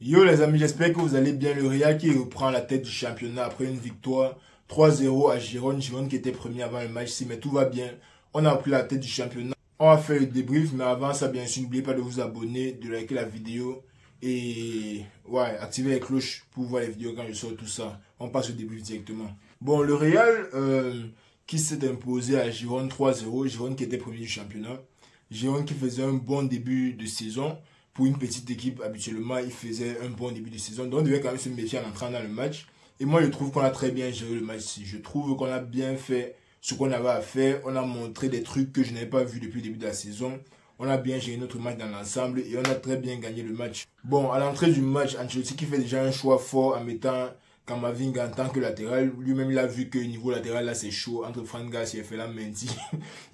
Yo les amis, j'espère que vous allez bien. Le Real qui reprend la tête du championnat après une victoire 3-0 à Girone. Girone qui était premier avant le match, mais tout va bien. On a pris la tête du championnat. On va faire le débrief, mais avant ça, bien sûr, n'oubliez pas de vous abonner, de liker la vidéo et ouais, activer les cloches pour voir les vidéos quand je sors tout ça. On passe au débrief directement. Bon, le Real qui s'est imposé à Girone 3-0. Girone qui était premier du championnat. Girone qui faisait un bon début de saison. Pour une petite équipe, habituellement, il faisait un bon début de saison. Donc, on devait quand même se méfier en entrant dans le match. Et moi, je trouve qu'on a très bien géré le match. Je trouve qu'on a bien fait ce qu'on avait à faire. On a montré des trucs que je n'avais pas vu depuis le début de la saison. On a bien géré notre match dans l'ensemble et on a très bien gagné le match. Bon, à l'entrée du match, Ancelotti qui fait déjà un choix fort en mettant Camavinga en tant que latéral. Lui-même, il a vu que niveau latéral, là, c'est chaud. Entre Fran Garcia et Ferland Mendy,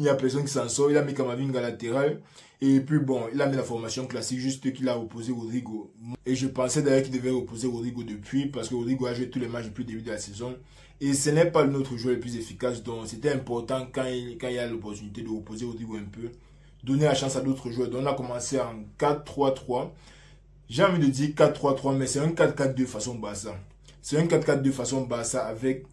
il n'y a personne qui s'en sort. Il a mis Camavinga latéral. Et puis bon, il a mis la formation classique, juste qu'il a opposé Rodrigo. Et je pensais d'ailleurs qu'il devait opposer Rodrigo depuis, parce que Rodrigo a joué tous les matchs depuis le début de la saison. Et ce n'est pas notre joueur le plus efficace, donc c'était important quand il y a l'opportunité de opposer Rodrigo un peu, donner la chance à d'autres joueurs. Donc on a commencé en 4-3-3. J'ai envie de dire 4-3-3, mais c'est un 4-4-2 façon Barça. C'est un 4-4-2 façon Barça avec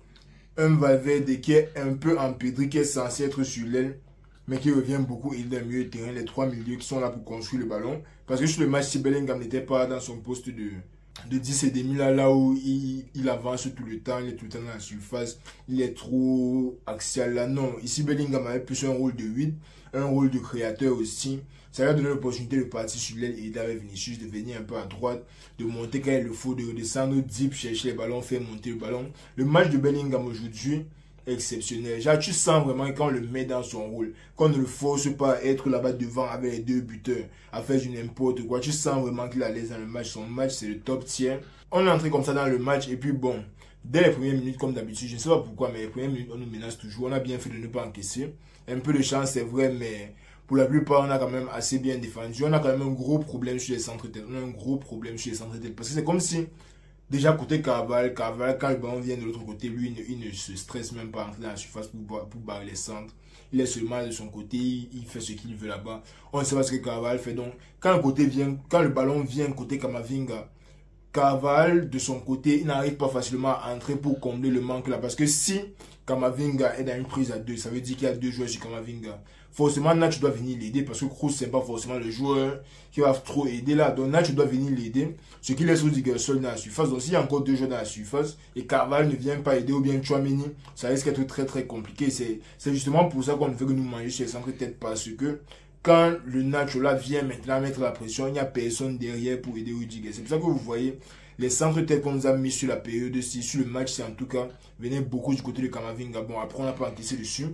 un Valverde qui est un peu empédré, qui est censé être sur l'aile, mais qui revient beaucoup aider dans le milieu de terrain, les trois milieux qui sont là pour construire le ballon. Parce que sur le match, si Bellingham n'était pas dans son poste de 10 et demi, là où il avance tout le temps, il est tout le temps dans la surface, il est trop axial là. Non, ici Bellingham avait plus un rôle de 8, un rôle de créateur aussi. Ça lui a donné l'opportunité de partir sur l'aile et aider avec Vinicius, de venir un peu à droite, de monter quand il le faut, de redescendre deep, chercher les ballons, faire monter le ballon. Le match de Bellingham aujourd'hui, exceptionnel. Genre, tu sens vraiment quand on le met dans son rôle, qu'on ne le force pas à être là-bas devant avec les deux buteurs, à faire du n'importe quoi. Tu sens vraiment qu'il est à l'aise dans le match. Son match, c'est le top tier. On est entré comme ça dans le match et puis bon, dès les premières minutes, comme d'habitude, je ne sais pas pourquoi, mais les premières minutes, on nous menace toujours. On a bien fait de ne pas encaisser. Un peu de chance, c'est vrai, mais pour la plupart, on a quand même assez bien défendu. On a quand même un gros problème sur les centres têtes. On a un gros problème sur les centres têtes. Parce que c'est comme si, déjà côté Carvalho, quand le ballon vient de l'autre côté, lui, il ne se stresse même pas à entrer dans la surface pour barrer les centres. Il est seulement de son côté, il fait ce qu'il veut là-bas. On ne sait pas ce que Carvalho fait. Donc, quand le ballon vient côté Camavinga, Carvalho, de son côté, il n'arrive pas facilement à entrer pour combler le manque là. Parce que si Camavinga est dans une prise à deux, ça veut dire qu'il y a deux joueurs sur Camavinga. Forcément, Nacho doit venir l'aider parce que Kroos, c'est pas forcément le joueur qui va trop aider là. Donc, Nacho doit venir l'aider. Ce qui laisse Rudiger seul dans la surface. Donc, s'il y a encore deux joueurs dans la surface et Carvalho ne vient pas aider ou bien Tchouaméni, ça risque d'être très très compliqué. C'est justement pour ça qu'on ne fait que nous manger sur les centres tête parce que quand le Nacho là vient maintenant mettre la pression, il n'y a personne derrière pour aider Rudiger. C'est pour ça que vous voyez les centres têtes qu'on nous a mis sur la période 6, sur le match, c'est en tout cas, venaient beaucoup du côté de Camavinga. Bon, après, on n'a pas encaissé dessus.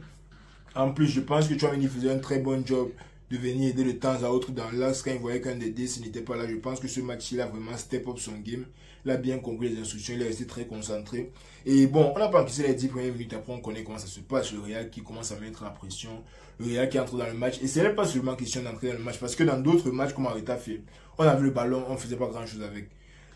En plus, je pense que Tchouaméni faisait un très bon job de venir aider de temps à autre dans l'axe quand il voyait qu'un des 10 n'était pas là. Je pense que ce match-là a vraiment step up son game. Il a bien compris les instructions, il est resté très concentré. Et bon, on n'a pas encaissé les 10 premières minutes. Après, on connaît comment ça se passe. Le Real qui commence à mettre la pression. Le Real qui entre dans le match. Et ce n'est pas seulement question d'entrer dans le match. Parce que dans d'autres matchs, comme Arreta fait, on avait le ballon, on ne faisait pas grand-chose avec.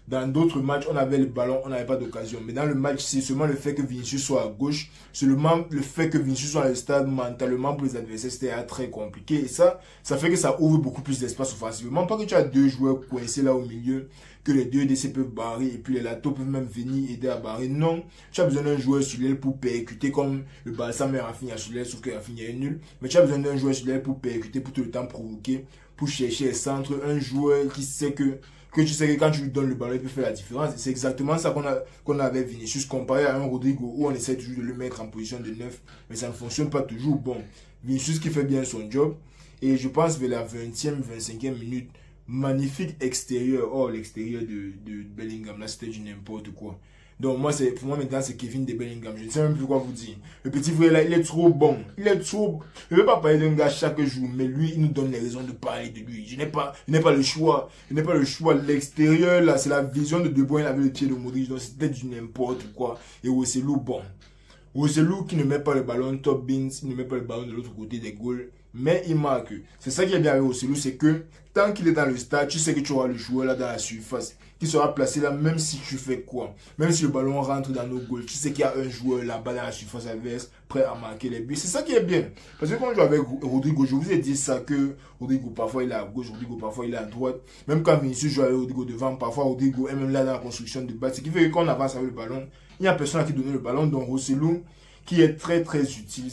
Dans d'autres matchs, on avait le ballon, on n'avait pas d'occasion. Mais dans le match, c'est seulement le fait que Vinicius soit à gauche, seulement le fait que Vinicius soit à le stade mentalement pour les adversaires, c'était très compliqué. Et ça fait que ça ouvre beaucoup plus d'espace offensivement. Pas que tu as deux joueurs coincés là au milieu, que les deux DC peuvent barrer et puis les latos peuvent même venir aider à barrer. Non, tu as besoin d'un joueur sur l'aile pour percuter comme le Barça met Rafinha sur l'aile, sauf que Rafinha est nul. Mais tu as besoin d'un joueur sur l'aile pour percuter, pour tout le temps provoquer, pour chercher les centres. Un joueur qui sait que tu sais que quand tu lui donnes le ballon, il peut faire la différence. C'est exactement ça qu'on avait Vinicius comparé à un Rodrigo où on essaie toujours de le mettre en position de 9, mais ça ne fonctionne pas toujours. Bon, Vinicius qui fait bien son job, et je pense vers la 20e, 25e minute, magnifique extérieur. Oh, l'extérieur de Bellingham, là c'était du n'importe quoi. Donc pour moi maintenant c'est Kevin de Bellingham. Je ne sais même plus quoi vous dire. Le petit frère là, il est trop bon. Il est trop... Je ne veux pas parler d'un gars chaque jour, mais lui, il nous donne les raisons de parler de lui. Je n'ai pas le choix. Je n'ai pas le choix. L'extérieur là, c'est la vision de De Bruyne avec le pied de Modric. Donc c'était du n'importe quoi. Et Rosselló, bon. Rosselló qui ne met pas le ballon top bins, il ne met pas le ballon de l'autre côté des goals. mais il marque. C'est ça qui est bien avec Rosselló, c'est que tant qu'il est dans le stade, tu sais que tu auras le joueur là dans la surface, qui sera placé là, même si tu fais quoi. Même si le ballon rentre dans nos goals, tu sais qu'il y a un joueur là-bas dans la surface adverse, prêt à marquer les buts. C'est ça qui est bien. Parce que quand je joue avec Rodrigo, je vous ai dit ça que Rodrigo, parfois il est à gauche, Rodrigo, parfois il est à droite. Même quand Vinicius joue avec Rodrigo devant, parfois Rodrigo est même là dans la construction de balle. Ce qui fait que quand on avance avec le ballon, il n'y a personne à qui donner le ballon. Donc Rosselló, qui est très très utile.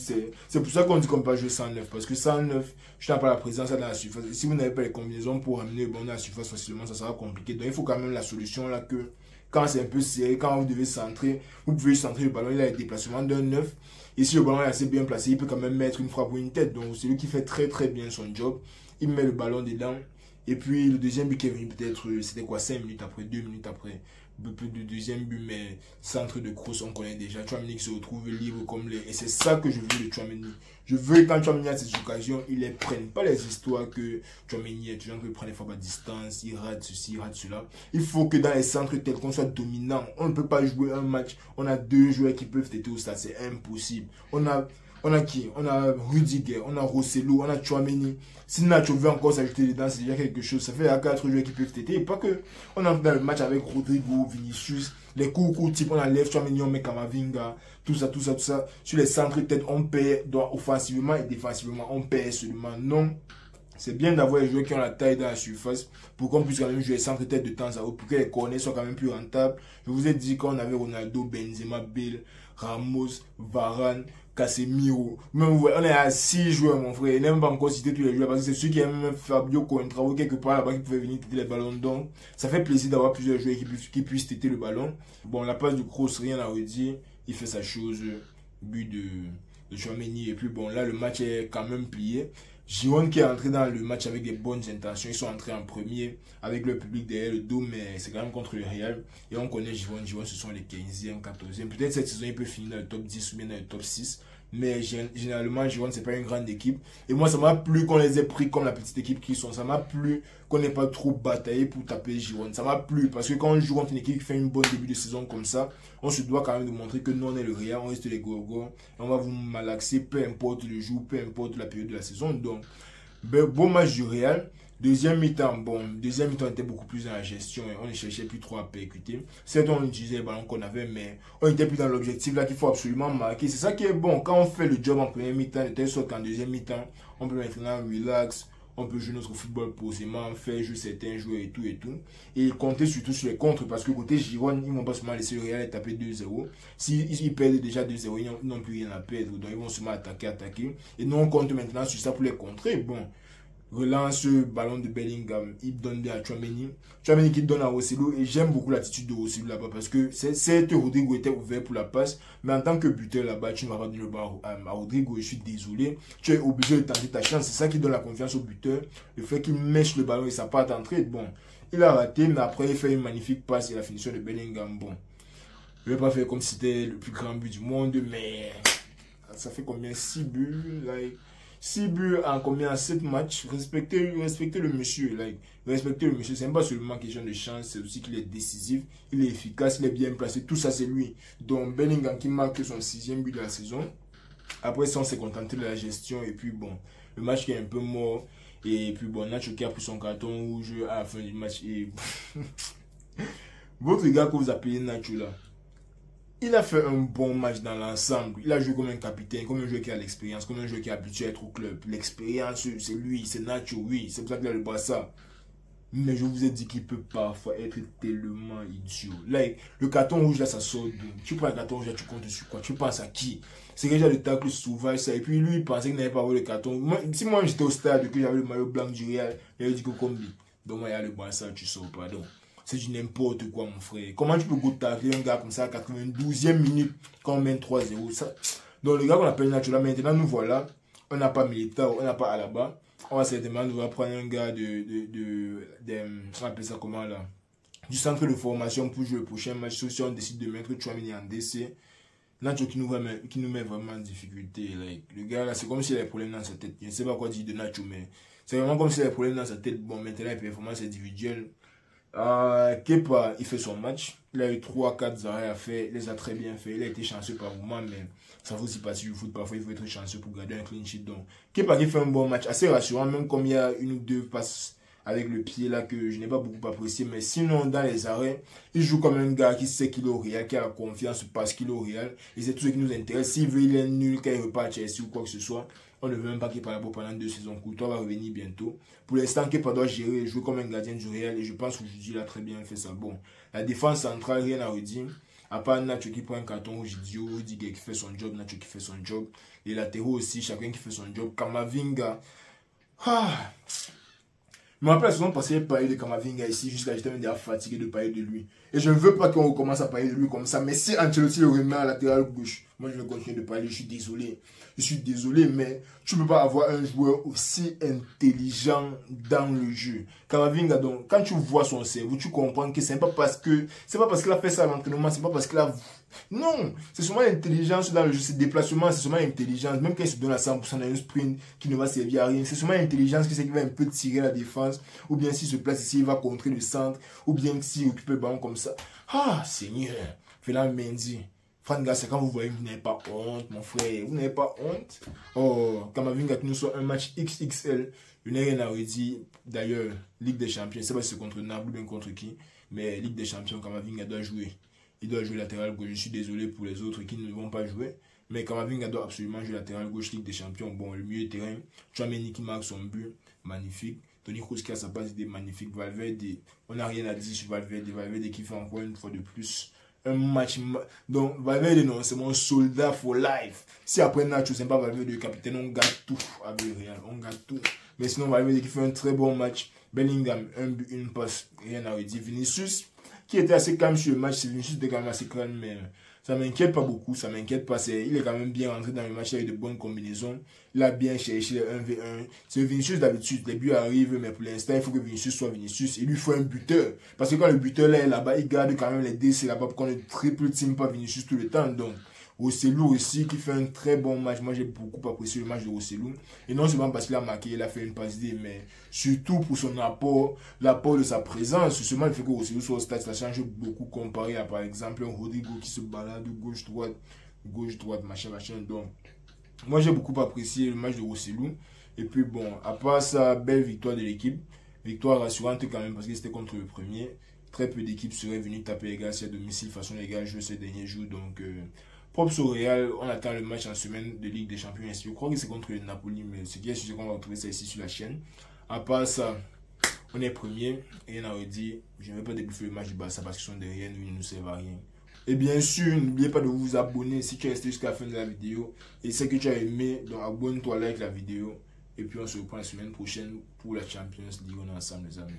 C'est pour ça qu'on dit qu'on ne peut pas jouer 109. Parce que 109, je n'ai pas la présence dans la surface. Et si vous n'avez pas les combinaisons pour amener le ballon dans la surface facilement, ça sera compliqué. Donc il faut quand même la solution là que quand c'est un peu serré, quand vous devez centrer, vous pouvez centrer le ballon, il a les déplacements d'un 9. Et si le ballon est assez bien placé, il peut quand même mettre une frappe ou une tête. Donc c'est lui qui fait très très bien son job. Il met le ballon dedans. Et puis le deuxième but qui est venu peut-être, c'était quoi, 5 minutes après, 2 minutes après. Un peu plus de deuxième but, mais centre de Kroos, on connaît déjà. Tchouaméni qui se retrouve libre comme les. Et c'est ça que je veux de Tchouaméni. Je veux quand Tchouaméni a ces occasions, il les prenne. Pas les histoires que Tchouaméni est toujours qui prend les frappes à distance, il rate ceci, il rate cela. Il faut que dans les centres tels qu'on soit dominant. On ne peut pas jouer un match. On a deux joueurs qui peuvent têter au stade, c'est impossible. On a qui? On a Rudiger, on a Rosselló, on a Tchouaméni. Si Nacho veut encore s'ajouter dedans, c'est déjà quelque chose. Ça fait à 4 joueurs qui peuvent têter. Et pas que on entre dans le match avec Rodrigo, Vinicius, les coups type, on enlève Tchouaméni, on met Kamavinga, tout ça. Sur les centres tête, on perd offensivement et défensivement, on perd seulement. Non. C'est bien d'avoir les joueurs qui ont la taille dans la surface pour qu'on puisse quand même jouer centre tête de temps à autre, pour que les corners soient quand même plus rentables. Je vous ai dit qu'on avait Ronaldo, Benzema, Bale, Ramos, Varane, Casemiro. Même on est à 6 joueurs, mon frère. Il n'a même pas encore cité tous les joueurs parce que c'est ceux qui aiment Fabio Contrao quelque part là-bas qui pouvaient venir têter les ballons. Donc, ça fait plaisir d'avoir plusieurs joueurs qui puissent têter le ballon. Bon, la passe de Kroos, rien à redire. Il fait sa chose. But de Tchouaméni. Et puis bon, là, le match est quand même plié. Giron qui est entré dans le match avec des bonnes intentions. Ils sont entrés en premier avec le public derrière le dos, mais c'est quand même contre le Real. Et on connaît Giron. Giron, ce sont les 15e, 14e. Peut-être cette saison, il peut finir dans le top 10 ou bien dans le top 6. Mais généralement, Giron, c'est pas une grande équipe. Et moi, ça m'a plu qu'on les ait pris comme la petite équipe qu'ils sont. Ça m'a plu qu'on n'ait pas trop bataillé pour taper Giron. Ça m'a plu parce que quand on joue contre une équipe qui fait une bonne début de saison comme ça, on se doit quand même de montrer que nous, on est le Real, on reste les Gorgons. Et on va vous malaxer, peu importe le jour, peu importe la période de la saison. Donc, bon match du Real. Deuxième mi-temps, deuxième mi-temps était beaucoup plus dans la gestion et on ne cherchait plus trop à percuter. Certes, on utilisait les ballons qu'on avait, mais on était plus dans l'objectif là qu'il faut absolument marquer. C'est ça qui est bon. Quand on fait le job en première mi-temps, de telle sorte qu'en deuxième mi-temps, on peut maintenant relax, on peut jouer notre football posément, faire jouer certains joueurs et tout. Et compter surtout sur les contres parce que côté Giron, ils vont pas seulement laisser le Real taper 2-0. S'ils perdent déjà 2-0, ils n'ont plus rien à perdre. Donc ils vont seulement attaquer. Et nous, on compte maintenant sur ça pour les contrer. Bon. Relance ballon de Bellingham, il donne bien à Tchouaméni. Tchouaméni qui donne à Rosselló et j'aime beaucoup l'attitude de Rosselló là-bas parce que certes Rodrigo était ouvert pour la passe, mais en tant que buteur là-bas, tu ne vas pas donner le ballon à Rodrigo, je suis désolé. Tu es obligé de tenter ta chance, c'est ça qui donne la confiance au buteur. Le fait qu'il mèche le ballon et ça part d'entrée, bon, il a raté, mais après il fait une magnifique passe et la finition de Bellingham, bon. Je ne vais pas faire comme si c'était le plus grand but du monde, mais ça fait combien? 6 buts, like. 6 buts en combien? 7 matchs. Respectez le monsieur. Like. Respectez le monsieur. Ce n'est pas seulement question de chance, c'est aussi qu'il est décisif, il est efficace, il est bien placé. Tout ça, c'est lui. Donc, Bellingham qui marque son 6e but de la saison. Après ça, on s'est contenté de la gestion. Et puis, bon, le match qui est un peu mort. Et puis, bon, Nacho qui a pris son carton rouge à la fin du match. Et votre gars que vous appelez Nacho là, il a fait un bon match dans l'ensemble. Il a joué comme un capitaine, comme un joueur qui a l'expérience, comme un joueur qui est habitué à être au club. L'expérience, c'est lui, c'est Nacho, oui. C'est pour ça qu'il a le Barça. Mais je vous ai dit qu'il peut parfois être tellement idiot. Like, le carton rouge là, ça sort d'où? Tu prends le carton rouge là, tu comptes sur quoi? Tu penses à qui? C'est déjà le tacle sauvage ça. Et puis lui, il pensait qu'il n'avait pas vu le carton. Si moi j'étais au stade, que j'avais le maillot blanc du Real, il avait dit que combi. Donc moi, il y a le Barça, tu sors pas. Donc, c'est du n'importe quoi, mon frère. Comment tu peux go tacler un gars comme ça à 92e minute quand on mène 3-0 ça... Donc, le gars qu'on appelle Nacho là, maintenant, nous voilà. On n'a pas Militao, on n'a pas Alaba. On va certainement devoir prendre un gars on appelle ça comment là? Du centre de formation pour jouer le prochain match. Sauf si on décide de mettre Tchouaméni en DC. Nacho qui nous met vraiment en difficulté. Like, le gars là, c'est comme s'il a des problèmes dans sa tête. Je ne sais pas quoi dire de Nacho, mais c'est vraiment comme s'il a des problèmes dans sa tête. Bon, maintenant, les performances individuelles. Kepa, il fait son match. Il a eu 3-4 arrêts à faire. Il les a très bien fait. Il a été chanceux par moment, mais ça faut aussi passer du foot. Parfois, il faut être chanceux pour garder un clean sheet. Donc, Kepa qui fait un bon match, assez rassurant, même comme il y a une ou deux passes avec le pied là que je n'ai pas beaucoup apprécié. Mais sinon, dans les arrêts, il joue comme un gars qui sait qu'il est au Real, qui a confiance parce qu'il est au Real. Et c'est tout ce qui nous intéresse. S'il veut, il est nul, quand il repart à Chelsea ou quoi que ce soit. On ne veut même pas qu'il parle pendant 2 saisons. Courtois va revenir bientôt. Pour l'instant, Kepa doit gérer, jouer comme un gardien du Real. Et je pense qu'aujourd'hui, il a très bien fait ça. Bon, la défense centrale, rien à redire. À part Nacho qui prend un carton rouge idiot, Rudiger qui fait son job, Nacho qui fait son job. Les latéraux aussi, chacun qui fait son job. Camavinga. Je me rappelle souvent passer parler de Camavinga ici, jusqu'à j'étais même déjà fatigué de parler de lui. Et je ne veux pas qu'on recommence à parler de lui comme ça. Mais si Ancelotti le remet à latéral gauche, moi je vais continuer de parler, je suis désolé. Je suis désolé, mais tu ne peux pas avoir un joueur aussi intelligent dans le jeu. Camavinga, donc, quand tu vois son cerveau, tu comprends que c'est pas parce qu'il a fait ça à l'entraînement, c'est pas parce qu'il a... Non, c'est seulement l'intelligence dans le jeu, ses déplacements, c'est seulement l'intelligence. Même quand il se donne à 100% dans une sprint qui ne va servir à rien, c'est seulement l'intelligence qui sait qu'il va un peu tirer la défense, ou bien s'il se place ici, il va contrer le centre, ou bien s'il occupe le ballon comme ça. Ah, Seigneur, Ferland Mendy. Franck Garcia, quand vous voyez, vous n'avez pas honte, mon frère, vous n'avez pas honte. Oh, Camavinga qui nous soit un match XXL, je n'ai rien à redire. D'ailleurs, Ligue des Champions, je ne sais pas si c'est contre Naples ou bien contre qui, mais Ligue des Champions, Camavinga doit jouer. Il doit jouer latéral gauche. Je suis désolé pour les autres qui ne vont pas jouer. Mais Camavinga doit absolument jouer latéral gauche, Ligue des Champions. Bon, le milieu de terrain. Tchouaméni qui marque son but. Magnifique. Toni Kroos qui a sa passe idée magnifique. Valverde, on n'a rien à dire sur Valverde. Valverde qui fait encore une fois de plus un match. Donc, Valverde, non, c'est mon soldat for life. Si après Nacho, c'est pas Valverde le capitaine, on gâte tout avec le Real. On gâte tout. Mais sinon, Valverde qui fait un très bon match. Bellingham, un but, une passe. Rien à redire. Vinicius, qui était assez calme sur le match, Vinicius était quand même assez calme, mais ça m'inquiète pas beaucoup, ça m'inquiète pas, il est quand même bien rentré dans le match avec de bonnes combinaisons, il a bien cherché les 1v1, c'est Vinicius d'habitude, les buts arrivent, mais pour l'instant il faut que Vinicius soit Vinicius, il lui faut un buteur, parce que quand le buteur là est là-bas, il garde quand même les DC là-bas pour qu'on ne triple team pas Vinicius tout le temps, donc Rossellou aussi qui fait un très bon match. Moi j'ai beaucoup apprécié le match de Rossellou. Et non seulement parce qu'il a marqué, il a fait une passe D, mais surtout pour son apport, l'apport de sa présence. Seulement le fait que Rossellou soit au stade, ça change beaucoup comparé à par exemple un Rodrigo qui se balade gauche-droite, machin. Donc moi j'ai beaucoup apprécié le match de Rossellou. Et puis bon, à part ça, belle victoire de l'équipe. Victoire rassurante quand même parce que c'était contre le premier. Très peu d'équipes seraient venues taper les gars à domicile. De toute façon les gars jouent ces derniers jours. Donc props au Real, on attend le match en semaine de Ligue des Champions. Je crois que c'est contre le Napoli, mais ce qui est sûr, c'est qu'on va retrouver ça ici sur la chaîne. À part ça, on est premier. Et on a dit, je ne vais pas débriefer le match du Barça parce qu'ils sont derrière nous, ils ne nous servent à rien. Et bien sûr, n'oubliez pas de vous abonner si tu es resté jusqu'à la fin de la vidéo. Et c'est que tu as aimé, donc abonne-toi, like la vidéo. Et puis on se reprend la semaine prochaine pour la Champions League. On est ensemble les amis.